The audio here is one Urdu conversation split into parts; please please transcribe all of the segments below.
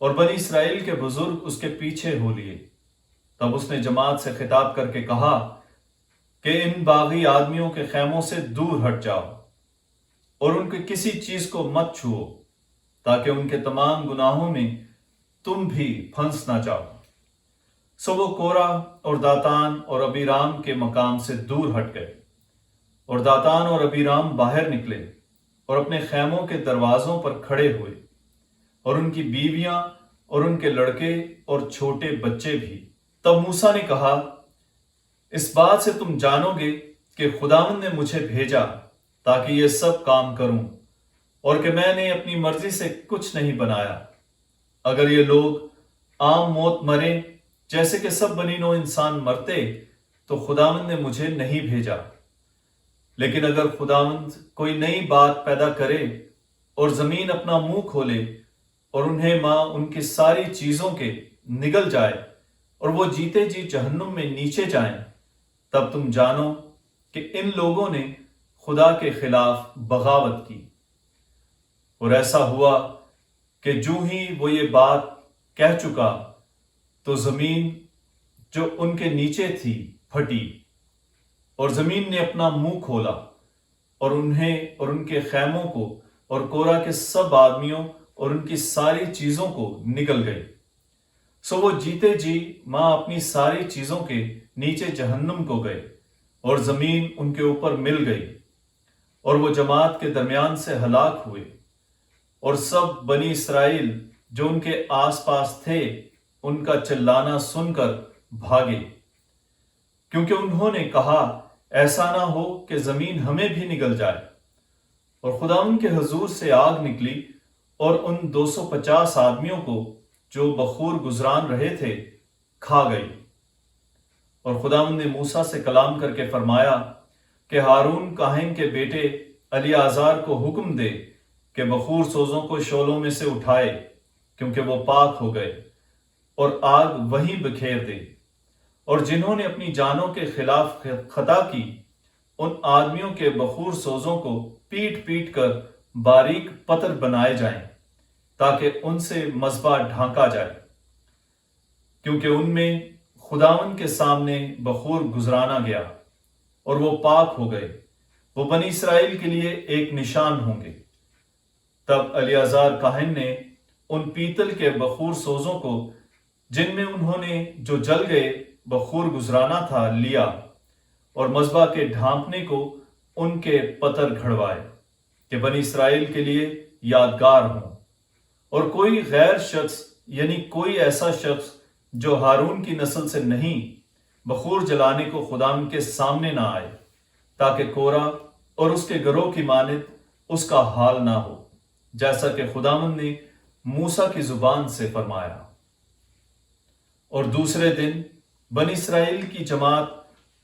اور بنی اسرائیل کے بزرگ اس کے پیچھے ہو لیے۔ تب اس نے جماعت سے خطاب کر کے کہا کہ ان باغی آدمیوں کے خیموں سے دور ہٹ جاؤ اور ان کے کسی چیز کو مت چھوؤ، تاکہ ان کے تمام گناہوں میں تم بھی پھنس نہ جاؤ۔ سو وہ کورہ اور داتان اور ابیرام کے مقام سے دور ہٹ گئے، اور داتان اور ابیرام باہر نکلے اور اپنے خیموں کے دروازوں پر کھڑے ہوئے، اور ان کی بیویاں اور ان کے لڑکے اور چھوٹے بچے بھی۔ تب موسیٰ نے کہا، اس بات سے تم جانو گے کہ خداوند نے مجھے بھیجا تاکہ یہ سب کام کروں، اور کہ میں نے اپنی مرضی سے کچھ نہیں بنایا۔ اگر یہ لوگ عام موت مریں جیسے کہ سب بنی نوع انسان مرتے تو خداوند نے مجھے نہیں بھیجا۔ لیکن اگر خداوند کوئی نئی بات پیدا کرے اور زمین اپنا منہ کھولے اور انہیں ان کی ساری چیزوں کے نگل جائے اور وہ جیتے جی جہنم میں نیچے جائیں، تب تم جانو کہ ان لوگوں نے خدا کے خلاف بغاوت کی۔ اور ایسا ہوا کہ جو ہی وہ یہ بات کہہ چکا تو زمین جو ان کے نیچے تھی پھٹی، اور زمین نے اپنا منہ کھولا اور انہیں اور ان کے خیموں کو اور کورہ کے سب آدمیوں اور ان کی ساری چیزوں کو نگل گئی۔ سو وہ جیتے جی اپنی ساری چیزوں کے نیچے جہنم کو گئے، اور زمین ان کے اوپر مل گئی، اور وہ جماعت کے درمیان سے ہلاک ہوئے۔ اور سب بنی اسرائیل جو ان کے آس پاس تھے ان کا چلانا سن کر بھاگے، کیونکہ انہوں نے کہا، ایسا نہ ہو کہ زمین ہمیں بھی نگل جائے۔ اور خداوند کے حضور سے آگ نکلی اور ان 250 آدمیوں کو جو بخور گزران رہے تھے کھا گئی۔ اور خداوند نے موسیٰ سے کلام کر کے فرمایا کہ ہارون کاہن کے بیٹے الیعازر کو حکم دے کہ بخور سوزوں کو شعلوں میں سے اٹھائے، کیونکہ وہ پاک ہو گئے، اور آگ وہیں بکھیر دے۔ اور جنہوں نے اپنی جانوں کے خلاف خطا کی ان آدمیوں کے بخور سوزوں کو پیٹ پیٹ کر باریک پتر بنائے جائیں، تاکہ ان سے مذبح ڈھانکا جائے، کیونکہ ان میں خداوند کے سامنے بخور گزرانا گیا، اور وہ پاک ہو گئے۔ وہ بنی اسرائیل کے لیے ایک نشان ہوں گے۔ تب الیعازر کاہن نے ان پیتل کے بخور سوزوں کو جن میں انہوں نے جو جل گئے بخور گزرانا تھا لیا، اور مذبح کے ڈھانپنے کو ان کے پتر گھڑوائے کہ بنی اسرائیل کے لیے یادگار ہوں۔ اور کوئی غیر شخص یعنی کوئی ایسا شخص جو ہارون کی نسل سے نہیں بخور جلانے کو خداوند کے سامنے نہ آئے، تاکہ کورہ اور اس کے گروہ کی مانند اس کا حال نہ ہو، جیسا کہ خداوند نے موسیٰ کی زبان سے فرمایا۔ اور دوسرے دن بنی اسرائیل کی جماعت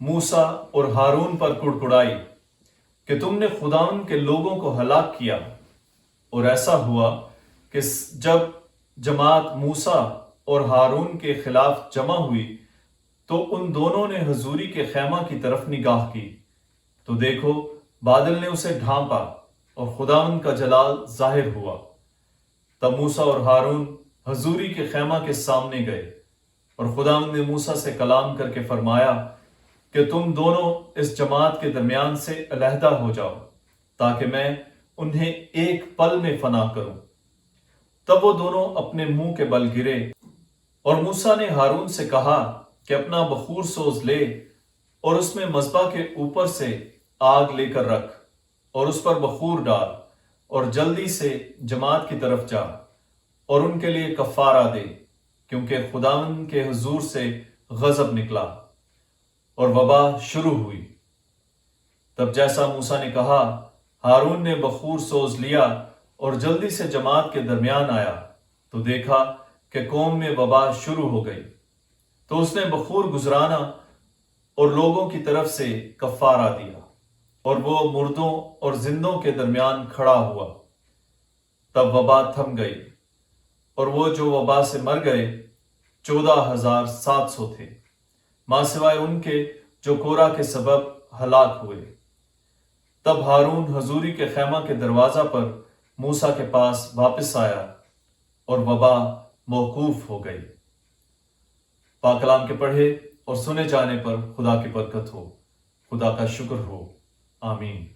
موسیٰ اور ہارون پر کڑکڑائی کہ تم نے خداوند کے لوگوں کو ہلاک کیا۔ اور ایسا ہوا کہ جب جماعت موسیٰ اور ہارون کے خلاف جمع ہوئی تو ان دونوں نے حضوری کے خیمہ کی طرف نگاہ کی، تو دیکھو بادل نے اسے ڈھانپا اور خداوند کا جلال ظاہر ہوا۔ تب موسیٰ اور ہارون حضوری کے خیمہ کے سامنے گئے، اور خداوند نے موسیٰ سے کلام کر کے فرمایا کہ تم دونوں اس جماعت کے درمیان سے علیحدہ ہو جاؤ، تاکہ میں انہیں ایک پل میں فنا کروں۔ تب وہ دونوں اپنے منہ کے بل گرے، اور موسیٰ نے ہارون سے کہا کہ اپنا بخور سوز لے اور اس میں مذبح کے اوپر سے آگ لے کر رکھ اور اس پر بخور ڈال، اور جلدی سے جماعت کی طرف جا اور ان کے لیے کفارہ دے، کیونکہ خداوند کے حضور سے غضب نکلا اور وبا شروع ہوئی۔ تب جیسا موسیٰ نے کہا، ہارون نے بخور سوز لیا اور جلدی سے جماعت کے درمیان آیا، تو دیکھا کہ قوم میں وبا شروع ہو گئی۔ تو اس نے بخور گزرانا اور لوگوں کی طرف سے کفارہ دیا، اور وہ مردوں اور زندوں کے درمیان کھڑا ہوا۔ تب وبا تھم گئی، اور وہ جو وبا سے مر گئے 14,700 تھے، ماں سوائے ان کے جو کورہ کے سبب ہلاک ہوئے۔ تب ہارون حضوری کے خیمہ کے دروازہ پر موسیٰ کے پاس واپس آیا، اور وبا موقوف ہو گئی۔ پاک کلام کے پڑھے اور سنے جانے پر خدا کی برکت ہو، خدا کا شکر ہو، آمین۔